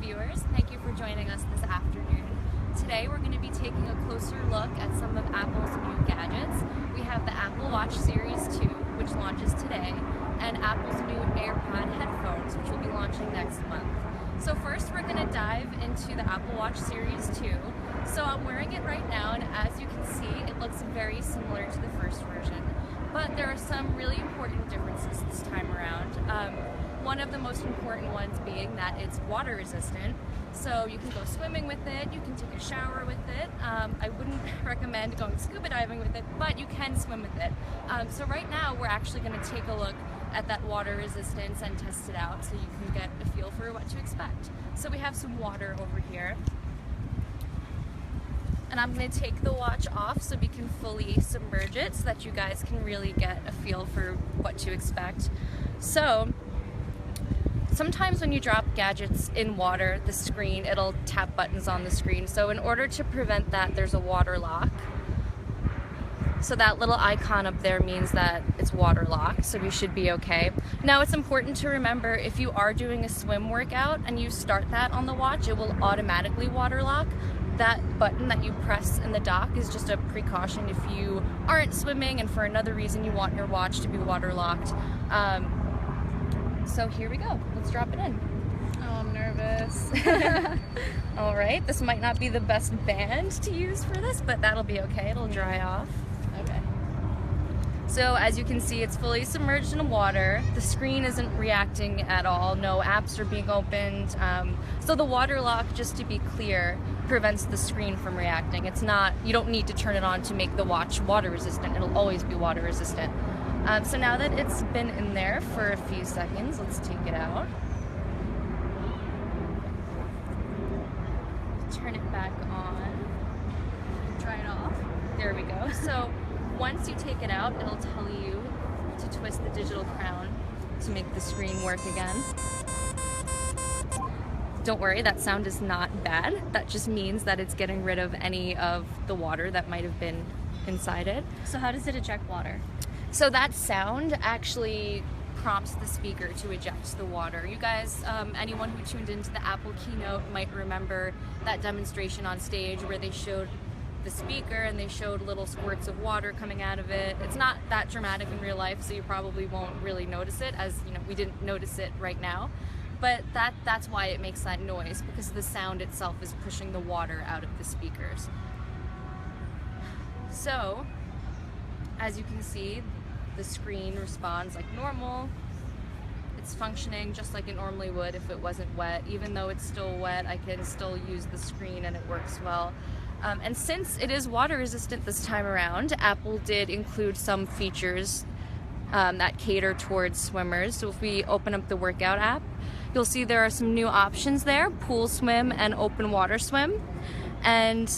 viewers, thank you for joining us this afternoon. Today we're going to be taking a closer look at some of Apple's new gadgets. We have the Apple Watch Series 2, which launches today, and Apple's new AirPod headphones, which will be launching next month. So first we're going to dive into the Apple Watch Series 2. So I'm wearing it right now, and as you can see, it looks very similar to the first version. But there are some really important differences this time around. One of the most important ones being that it's water resistant, so you can go swimming with it, you can take a shower with it. I wouldn't recommend going scuba diving with it, but you can swim with it. So right now we're actually going to take a look at that water resistance and test it out so you can get a feel for what to expect. So we have some water over here. And I'm going to take the watch off so we can fully submerge it so that you guys can really get a feel for what to expect. So sometimes when you drop gadgets in water, the screen, it'll tap buttons on the screen. So in order to prevent that, there's a water lock. So that little icon up there means that it's water locked, so we should be okay. Now it's important to remember, if you are doing a swim workout and you start that on the watch, it will automatically water lock. That button that you press in the dock is just a precaution if you aren't swimming and for another reason you want your watch to be water locked. So here we go. Let's drop it in. Oh, I'm nervous. All right, this might not be the best band to use for this, but that'll be okay. It'll dry off. Okay. So as you can see, it's fully submerged in water. The screen isn't reacting at all. No apps are being opened. So the water lock, just to be clear, prevents the screen from reacting. It's not, you don't need to turn it on to make the watch water resistant. It'll always be water resistant. So now that it's been in there for a few seconds, let's take it out. Turn it back on. Try it off. There we go. So once you take it out, it'll tell you to twist the digital crown to make the screen work again. Don't worry, that sound is not bad. That just means that it's getting rid of any of the water that might have been inside it. So how does it eject water? So that sound actually prompts the speaker to eject the water. You guys, anyone who tuned into the Apple keynote might remember that demonstration on stage where they showed the speaker and they showed little squirts of water coming out of it. It's not that dramatic in real life, so you probably won't really notice it, as you know, we didn't notice it right now. But that's why it makes that noise, because the sound itself is pushing the water out of the speakers. So, as you can see, the screen responds like normal. It's functioning just like it normally would if it wasn't wet. Even though it's still wet, I can still use the screen and it works well. And since it is water resistant this time around, Apple did include some features that cater towards swimmers. So if we open up the workout app, you'll see there are some new options there: pool swim and open water swim. And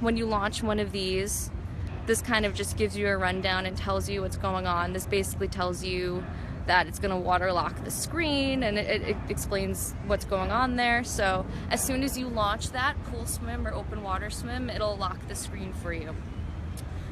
when you launch one of these, this kind of just gives you a rundown and tells you what's going on. This basically tells you that it's going to water lock the screen, and it explains what's going on there. So as soon as you launch that pool swim or open water swim, it'll lock the screen for you.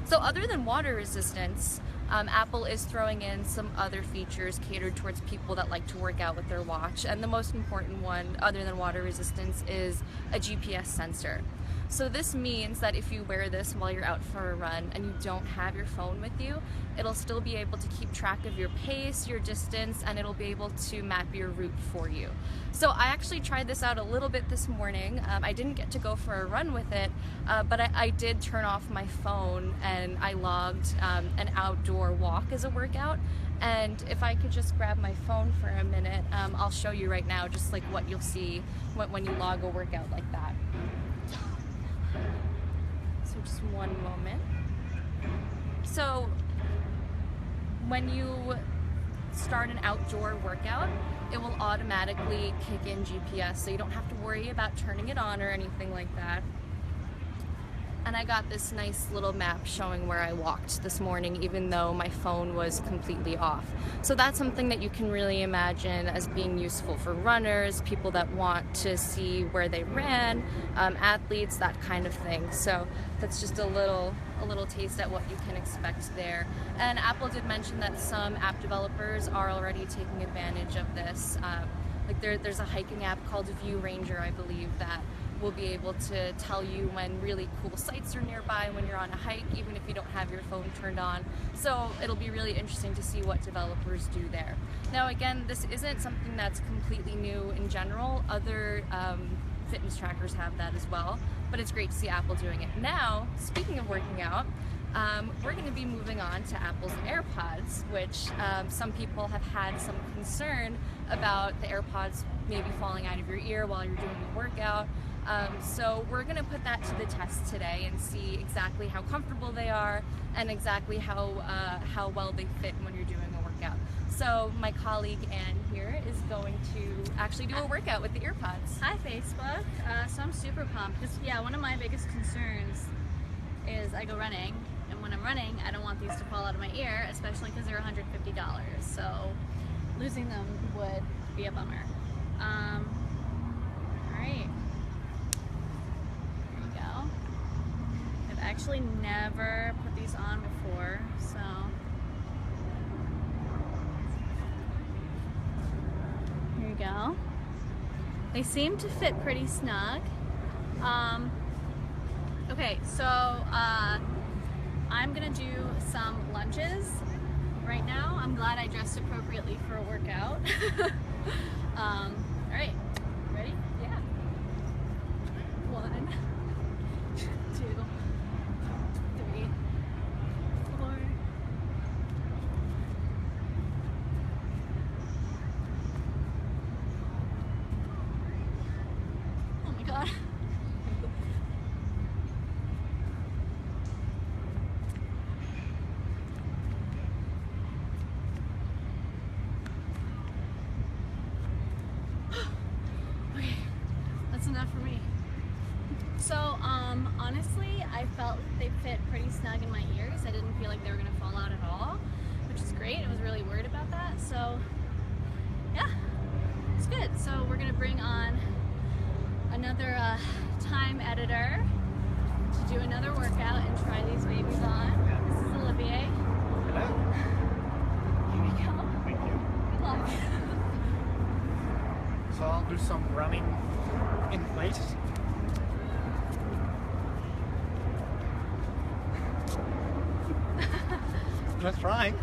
So other than water resistance, Apple is throwing in some other features catered towards people that like to work out with their watch. And the most important one, other than water resistance, is a GPS sensor. So this means that if you wear this while you're out for a run and you don't have your phone with you, it'll still be able to keep track of your pace, your distance, and it'll be able to map your route for you. So I actually tried this out a little bit this morning. I didn't get to go for a run with it, but I did turn off my phone and I logged an outdoor walk as a workout. And if I could just grab my phone for a minute, I'll show you right now just like what you'll see when you log a workout like that. So just one moment. So when you start an outdoor workout, it will automatically kick in GPS, so you don't have to worry about turning it on or anything like that. And I got this nice little map showing where I walked this morning, even though my phone was completely off. So that's something that you can really imagine as being useful for runners, people that want to see where they ran, athletes, that kind of thing. So that's just a little taste at what you can expect there. And Apple did mention that some app developers are already taking advantage of this. like there's a hiking app called View Ranger, I believe, that will be able to tell you when really cool sites are nearby when you're on a hike, even if you don't have your phone turned on. So it'll be really interesting to see what developers do there. Now again, this isn't something that's completely new in general. Other fitness trackers have that as well, but it's great to see Apple doing it. Now, speaking of working out, we're going to be moving on to Apple's AirPods, which some people have had some concern about the AirPods maybe falling out of your ear while you're doing a workout. So we're going to put that to the test today and see exactly how comfortable they are and exactly how well they fit when you're doing a workout. So my colleague Anne here is going to actually do a workout with the AirPods. Hi Facebook. So I'm super pumped because yeah, one of my biggest concerns is I go running, and when I'm running, I don't want these to fall out of my ear, especially because they're $150. So losing them would be a bummer. All right. There you go. I've actually never put these on before, so. Here you go. They seem to fit pretty snug. Okay, so I'm gonna do some lunges right now. I'm glad I dressed appropriately for a workout. All right, ready? Yeah. 1, 2, 3, 4. Oh my god. Okay, that's enough for me. So, honestly, I felt they fit pretty snug in my ears. I didn't feel like they were gonna fall out at all, which is great. I was really worried about that. So, yeah, it's good. So we're gonna bring on another time editor to do another workout and try these babies on. This is Olivier. Hello. Here we go. Thank you. Good luck. So I'll do some running in place. Just trying.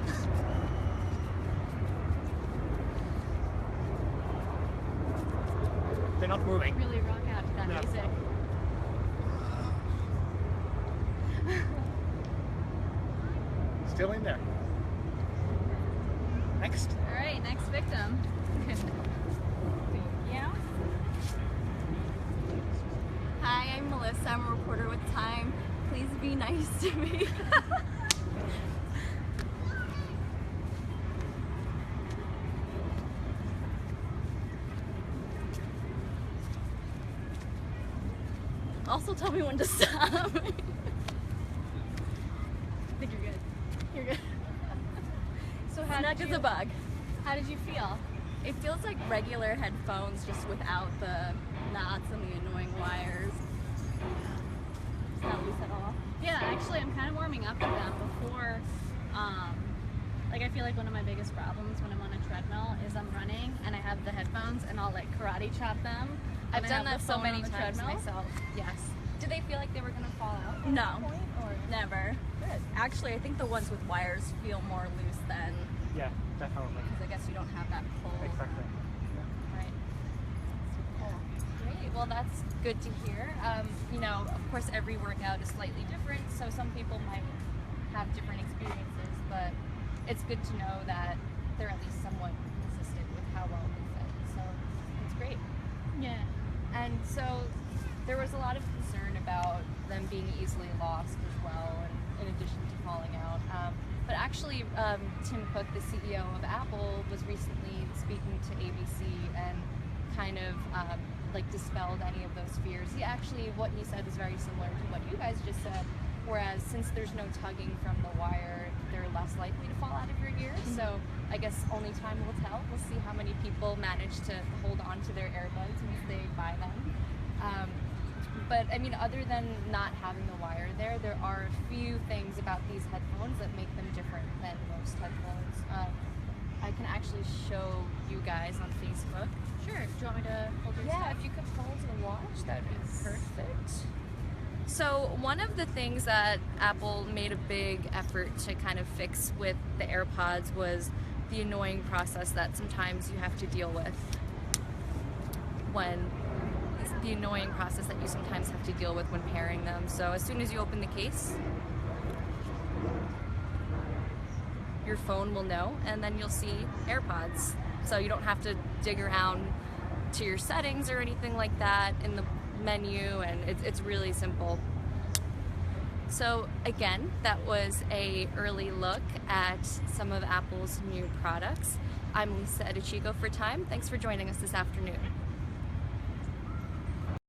They're not moving. Really rock out to that No. music. Still in there. Next. All right, next victim. Thank you. Hi, I'm Melissa. I'm a reporter with Time. Please be nice to me. Also, tell me when to stop. I think you're good. You're good. So Snug as a bug. how did you feel? It feels like regular headphones, just without the knots and the annoying wires. It's not loose at all. Yeah, actually, I'm kind of warming up to them before. Like I feel like one of my biggest problems when I'm on a treadmill is I'm running and I have the headphones and I'll like karate chop them. I've when I done have that the so phone many on the times treadmill. myself. Yes. Did they feel like they were gonna fall out? No. At that point, or? Never. Good. Actually, I think the ones with wires feel more loose than, Yeah, definitely. because I guess you don't have that pull. Exactly. Right. Cool. Great. Well, that's good to hear. You know, of course, every workout is slightly different, so some people might have different experiences, but it's good to know that they're at least somewhat consistent with how well they fit. So it's great. Yeah. And so there was a lot of concern about them being easily lost as well, and in addition to falling out. But actually, Tim Cook, the CEO of Apple, was recently speaking to ABC and kind of like dispelled any of those fears. What he said is very similar to what you guys just said, whereas since there's no tugging from the wire, they're less likely to fall out of your ears. So I guess only time will tell. We'll see how many people manage to hold on to their earbuds once they buy them. But I mean, other than not having the wire there are a few things about these headphones that make them different than most headphones. I can actually show you guys on Facebook. Sure. Do you want me to hold your Yeah, stuff? if you could hold and watch, that'd be Yes. perfect. So one of the things that Apple made a big effort to kind of fix with the AirPods was the annoying process that sometimes you have to deal with when pairing them. So as soon as you open the case, your phone will know, and then you'll see AirPods. So you don't have to dig around to your settings or anything like that in the menu, and it's really simple. So again, that was a early look at some of Apple's new products. I'm Lisa Edichico for Time. Thanks for joining us this afternoon.